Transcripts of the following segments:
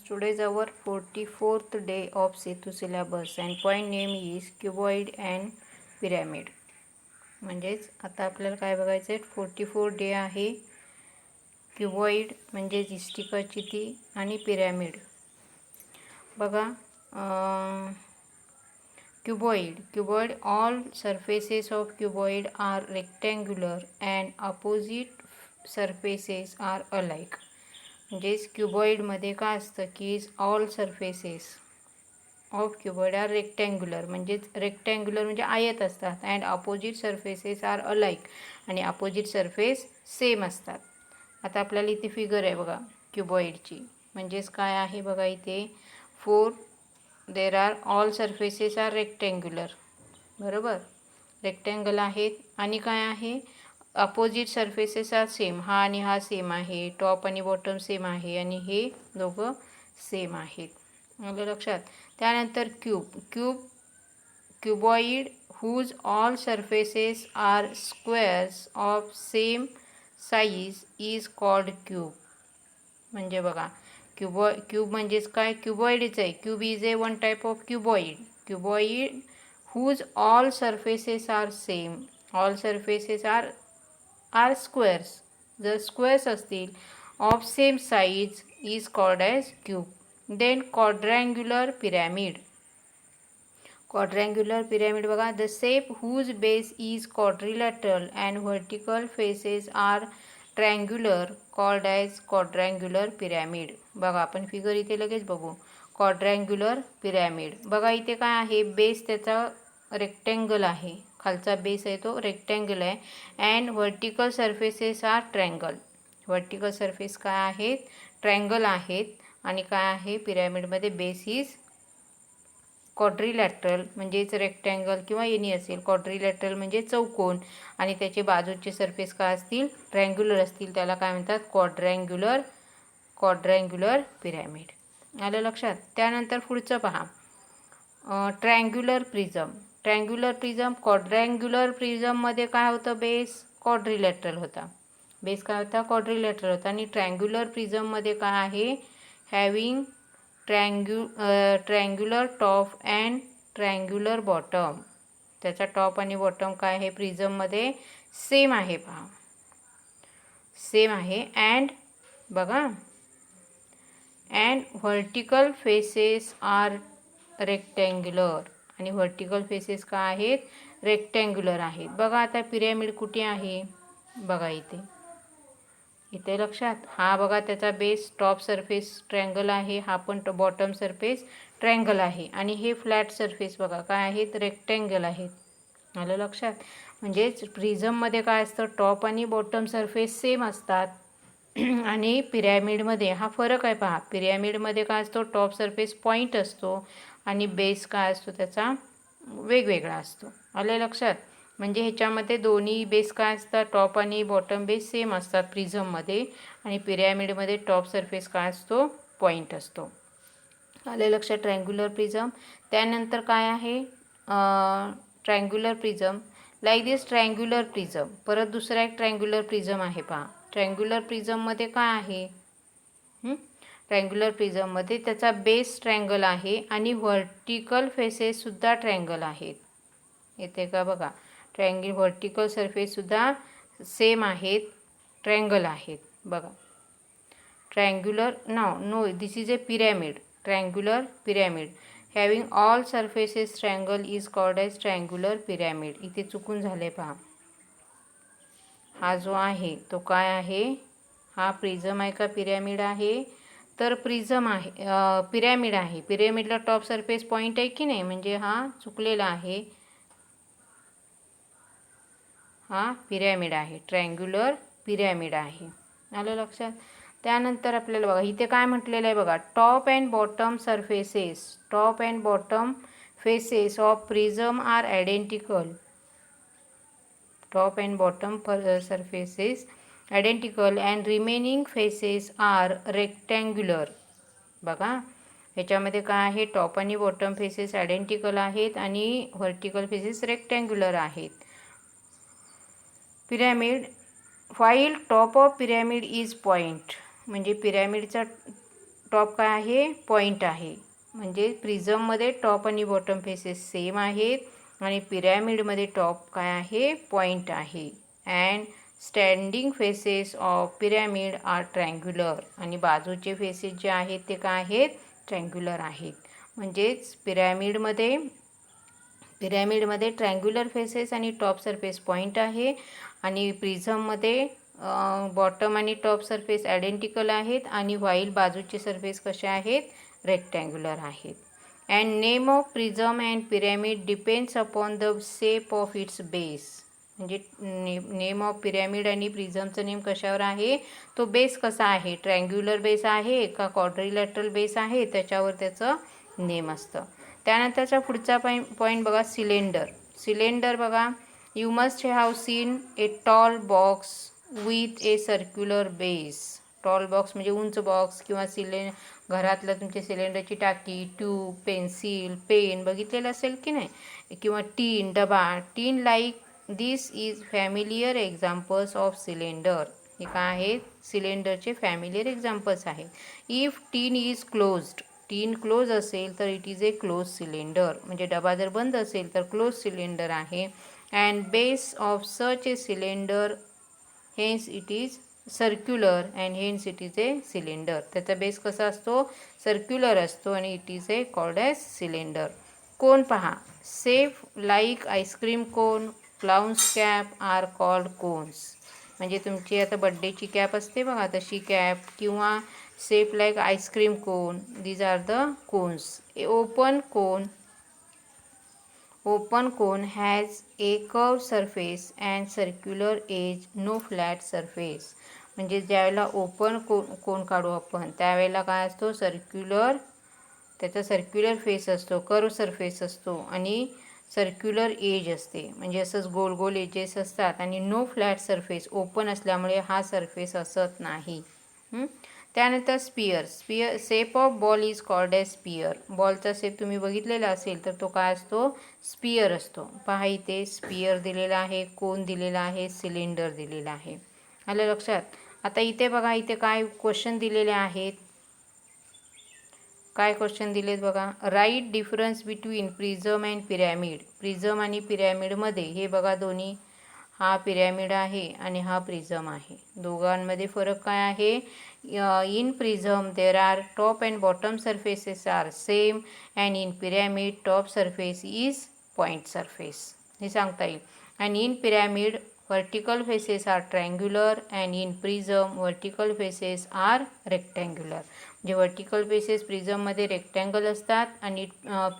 Today is our 44th day of Setu syllabus and point name is cuboid and pyramid. म्हणजेच आता आपल्याला काय बघायचं आहे 44 डे आहे. क्युबॉइड म्हणजे इष्टिकाची ती आणि पिरॅमिड. बघा cuboid all surfaces of cuboid are rectangular and opposite surfaces are alike. म्हणजेच क्युबॉइडमध्ये काय असतं की all surfaces of cuboid are rectangular. म्हणजेच रेक्टँग्युलर म्हणजे आयत असतात and opposite surfaces are alike आणि अपोजिट सरफेस सेम असतात. आता आपल्याला इथे फिगर आहे बघा क्युबॉइडची. म्हणजेच काय आहे बघा इथे there are all surfaces are rectangular. बरोबर, रेक्टँगल आहेत आणि काय आहे अपोजिट सरफेसेस आर सेम. हा आणि हा सेम आहे, टॉप आणि बॉटम सेम आहे आणि हे दोघं सेम आहेत. आलं लक्षात. त्यानंतर cuboid whose all surfaces are squares of same size is called cube. म्हणजे बघा क्यूब म्हणजेच काय क्युबॉइडच आहे. Cube is a one type of cuboid whose all surfaces are same. All surfaces are squares. जर स्क्वेअर्स असतील of same size is called as cube. Then quadrangular pyramid. Quadrangular pyramid बघा the shape whose base is quadrilateral and vertical faces are triangular called as quadrangular pyramid. बघा आपण figure इथे लगेच बघू. क्वाड्रँग्युलर pyramid बघा इथे काय आहे बेस त्याचा रेक्टँगल आहे. खालचा बेस आहे तो रेक्टँगल आहे and vertical surfaces are triangle. Vertical surface काय आहेत ट्रँगल आहेत आणि काय आहे पिरॅमिडमध्ये बेस इज क्वाड्रिलॅटरल म्हणजेच रेक्टँगल किंवा एनी असेल. क्वाड्रिलॅटरल म्हणजे चौकोन आणि त्याचे बाजूचे सरफेस काय असतील ट्रँग्युलर असतील. त्याला काय म्हणतात क्वाड्रँग्युलर पिरॅमिड. आलं लक्षात. त्यानंतर पुढचं पहा ट्रँग्युलर प्रिझम. ट्रँग्युलर प्रिझम क्वाड्रँग्युलर प्रिझममध्ये काय होतं बेस क्वाड्रिलॅटरल होता. बेस काय होता क्वाड्रिलॅटरल होता आणि ट्रँग्युलर प्रिझममध्ये काय आहे having triangular top and triangular bottom. त्याचा टॉप आणि बॉटम काय आहे प्रिझममध्ये सेम आहे. पहा सेम आहे अँड बघा and vertical faces are rectangular आणि व्हर्टिकल फेसेस काय आहेत रेक्टँग्युलर आहेत. बघा आता पिरॅमिड कुठे आहे बघा इथे लक्षात. हा बघा त्याचा बेस टॉप सरफेस ट्रँगल आहे, हा पण बॉटम सरफेस ट्रँगल आहे आणि हे फ्लॅट सरफेस बघा काय आहेत रेक्टँगल आहेत. आलं लक्षात. म्हणजेच प्रिझममध्ये काय असतं टॉप आणि बॉटम सरफेस सेम असतात आणि पिरॅमिडमध्ये हा फरक आहे. पहा पिरॅमिडमध्ये काय असतो टॉप सरफेस पॉईंट असतो आणि बेस काय असतो त्याचा वेगवेगळा असतो. आलं लक्षात. म्हणजे ह्याच्यामध्ये दोन्ही बेस काय असतात टॉप आणि बॉटम बेस सेम असतात प्रिझममध्ये आणि पिरॅमिडमध्ये टॉप सरफेस काय असतो पॉईंट असतो. आले लक्षात ट्रँग्युलर प्रिझम. त्यानंतर काय आहे ट्रँग्युलर प्रिझम लाईक दिस ट्रँग्युलर प्रिझम. परत दुसरा एक ट्रँग्युलर प्रिझम आहे. पहा ट्रँग्युलर प्रिझममध्ये काय आहे ट्रँग्युलर प्रिझममध्ये त्याचा बेस ट्रँगल आहे आणि व्हर्टिकल फेसेससुद्धा ट्रँगल आहेत. येते का बघा व्हर्टिकल सरफेससुद्धा सेम आहेत ट्रँगल आहेत. बघा triangular no this is a pyramid. Triangular pyramid having all surfaces triangle is called as triangular pyramid. इथे चुकून झाले पहा. हा जो आहे तो काय आहे हा प्रिझम आहे का पिरॅमिड आहे तर प्रिझम आहे पिरॅमिड आहे. पिरॅमिडला टॉप सरफेस पॉईंट आहे की नाही म्हणजे हा चुकलेला आहे. हा पिरॅमिड आहे ट्रँग्युलर पिरॅमिड आहे. आलं लक्षात. त्यानंतर आपल्याला बघा इथे काय म्हटलेलं आहे बघा top and bottom surfaces. Top and bottom faces of prism are identical. Top and bottom surfaces identical and remaining faces are rectangular. बघा ह्याच्यामध्ये काय आहे टॉप आणि बॉटम फेसेस आयडेंटिकल आहेत आणि व्हर्टिकल फेसेस रेक्टँग्युलर आहेत. Pyramid while top of pyramid is point. म्हणजे पिरॅमिडचा टॉप काय आहे, पॉईंट आहे. म्हणजे प्रिझममध्ये टॉप आणि बॉटम फेसेस सेम आहेत आणि पिरॅमिडमध्ये टॉप काय आहे, पॉईंट आहे. And standing faces of pyramid are triangular, आणि बाजूचे फेसेस जे आहेत ते काय आहेत, ट्रँग्युलर आहेत. म्हणजेच पिरॅमिडमध्ये ट्रँग्युलर फेसेस आणि टॉप सरफेस पॉईंट आहे, आणि प्रिझममध्ये बॉटम आणि टॉप सरफेस आयडेंटिकल आहेत, आणि व्हाईल बाजूचे सरफेस कसे आहेत, रेक्टँग्युलर आहेत. And name of prism and pyramid depends upon the shape of its base. म्हणजे नेम ऑफ पिरॅमिड आणि प्रिझमचं नेम कशावर आहे, तो बेस कसा आहे, ट्रँग्युलर बेस आहे का क्वाड्रिलॅटरल बेस आहे, त्याच्यावर त्याचं नेम असतं. त्यानंतरचा पुढचा पॉईंट बघा, सिलेंडर बघा. You must have seen a tall box with a circular base. Tall box म्हणजे उंच बॉक्स किंवा घरातलं तुमच्या सिलेंडरची टाकी, ट्यूब, पेन्सिल, पेन बघितलेलं असेल की नाही, किंवा टीन, डबा. Tin like this is familiar examples of cylinder. हे काय आहेत, सिलेंडरचे फॅमिलियर एक्झाम्पल्स आहेत. If tin is closed, tin close असेल तर it is a close cylinder. म्हणजे डबा जर बंद असेल तर क्लोज सिलेंडर आहे. And base of such a cylinder hence it is circular and hence it is a cylinder. त्याचा बेस कसा असतो, सर्क्युलर असतो आणि it is a called as cylinder. कोन पहा, shape like ice cream cone, clowns cap are called cones. म्हणजे तुमची आता बड्डेची cap असते बघा, तशी कॅप, किंवा shape like ice cream cone, these are the cones. A open cone has a curve surface and circular edge, no flat surface. म्हणजे ज्यावेळेला open कोन काढू आपण त्यावेळेला काय असतो, त्याचा सर्क्युलर फेस असतो, कर्व सरफेस असतो आणि सर्क्युलर एज असते. म्हणजे असंच गोल गोल एजेस असतात, आणि नो फ्लॅट सरफेस, ओपन असल्यामुळे हा सरफेस असत नाही. त्यानंतर sphere. Shape of ball is called as sphere. बॉलचा शेप तुम्ही बघितलेला असेल तर तो काय असतो, स्पियर असतो. पहा इथे स्पियर दिलेला आहे, कोन दिलेला आहे, सिलेंडर दिलेला आहे. आलं लक्षात. आता इथे बघा, इथे काय क्वेश्चन दिलेले आहेत, काय क्वेश्चन दिलेत बघा. Write difference between prism and pyramid. Prism आणि पिरॅमिडमध्ये, हे बघा दोन्ही, हा पिरॅमिड आहे आणि हा प्रिझम आहे. दोघांमध्ये फरक काय आहे, in prism there are top and bottom surfaces are same, and in pyramid top surface is point surface. हे सांगता येईल. And in pyramid vertical faces are triangular and in prism vertical faces are rectangular. म्हणजे vertical faces प्रिझममध्ये rectangle असतात आणि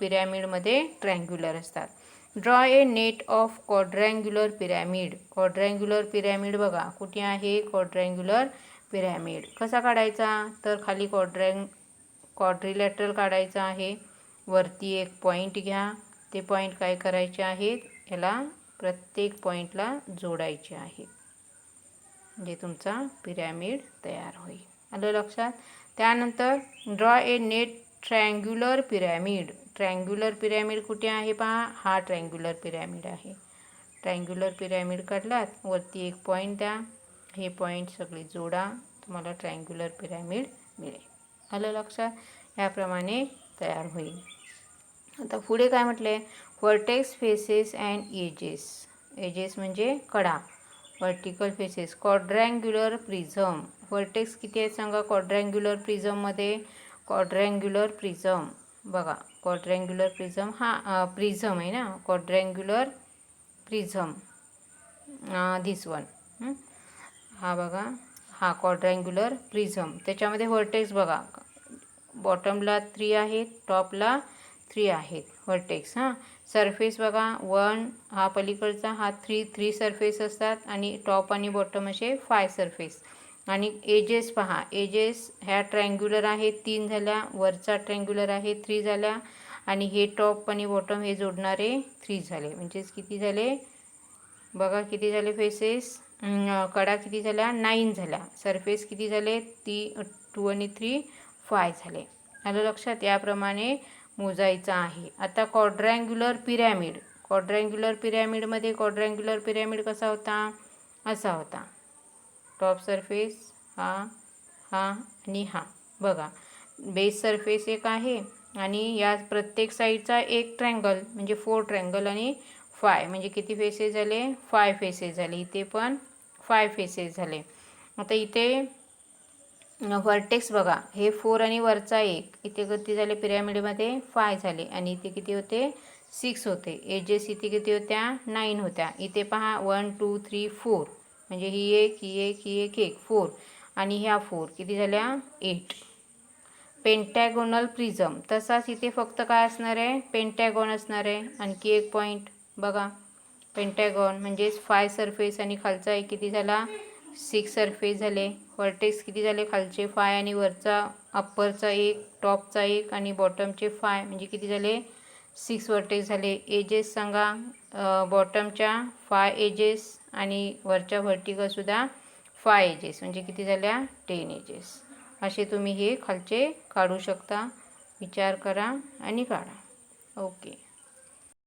पिरॅमिडमध्ये triangular असतात. Draw a net of quadrangular pyramid. Quadrangular pyramid बघा कुठे आहे, क्वाड्रँग्युलर पिरॅमिड कसा काढायचा, तर खाली क्वाड्रिलॅटरल काढायचा आहे. वरती एक पॉईंट घ्या, ते पॉईंट काय करायचे आहेत, याला प्रत्येक पॉईंटला जोडायचे आहेत. म्हणजे तुमचा पिरॅमिड तयार होईल. आलं लक्षात. त्यानंतर draw a net triangular pyramid. Triangular pyramid कुठे आहे पहा, हा ट्रँग्युलर पिरॅमिड आहे. ट्रँग्युलर पिरॅमिड काढलात, वरती एक पॉईंट द्या, हे पॉईंट सगळे जोडा, तुम्हाला ट्रँग्युलर पिरॅमिड मिळेल. आलं लक्षात. याप्रमाणे तयार होईल. आता पुढे काय म्हटले, vertex faces and edges. Edges म्हणजे कडा. Vertical faces. Quadrangular prism. Vertex किती आहेत सांगा क्वाड्रँग्युलर प्रिझममध्ये. क्वाड्रँग्युलर प्रिझम बघा, क्वाड्रँग्युलर प्रिझम हा प्रिझम आहे ना, क्वाड्रँग्युलर प्रिझम धिस वन. हा बघा, हा क्वाड्रँग्युलर प्रिझम. त्याच्यामध्ये व्हर्टेक्स बघा, बॉटमला 3 आहेत, टॉपला 3 आहेत व्हर्टेक्स. सरफेस बघा, 1 हा पलीकडचा, हा 3 सरफेस असतात, आणि टॉप आणि बॉटम असे 5 सरफेस. आणि एजेस पहा, एजेस ह्या ट्रँग्युलर आहे 3 झाल्या, वरचा ट्रँग्युलर आहे 3 झाल्या, आणि हे टॉप आणि बॉटम हे जोडणारे 3 झाले. म्हणजेच किती झाले बघा, किती झाले फेसेस, कडा किती झाल्या, 9 झाल्या. सरफेस किती झाले, 2 आणि 3 5 झाले. आलं लक्षात. याप्रमाणे मोजायचं आहे. आता क्वाड्रँग्युलर पिरॅमिड. क्वाड्रँग्युलर पिरॅमिडमध्ये क्वाड्रँग्युलर पिरॅमिड कसा होता, असा होता. टॉप सरफेस हा आणि हा बघा. बेस सरफेस एक आहे आणि या प्रत्येक साईडचा एक ट्रँगल म्हणजे 4 ट्रँगल आणि 5 म्हणजे किती फेसेस झाले 5 फेसेस झाले. इथे पण 5 फेसेस झाले. आता इथे व्हर्टेक्स बघा हे 4 आणि वरचा एक इथे किती झाले पिरॅमिडमध्ये 5 झाले आणि इथे किती होते 6 होते. एजेस इथे किती होत्या 9 होत्या. इथे पहा 1 2 3 4 म्हणजे ही एक ही एक ही एक एक 4 आणि ह्या 4 किती झाल्या 8. पेंटॅगोनल प्रिझम तसाच इथे फक्त काय असणार आहे पेंटॅगॉन असणार आहे. आणखी एक पॉईंट बघा पेंटॅगॉन म्हणजेच 5 सरफेस आणि खालचा एक किती झाला 6 सरफेस झाले. व्हर्टेक्स किती झाले खालचे 5 आणि वरचा अप्परचा एक टॉपचा एक आणि बॉटमचे 5 म्हणजे किती झाले 6 व्हर्टेक्स झाले. एजेस सांगा बॉटमच्या 5 एजेस आणि वरच्या व्हर्टिकलसुद्धा 5 एजेस म्हणजे किती झाल्या 10 एजेस. असे तुम्ही हे खालचे काढू शकता. विचार करा आणि काढा.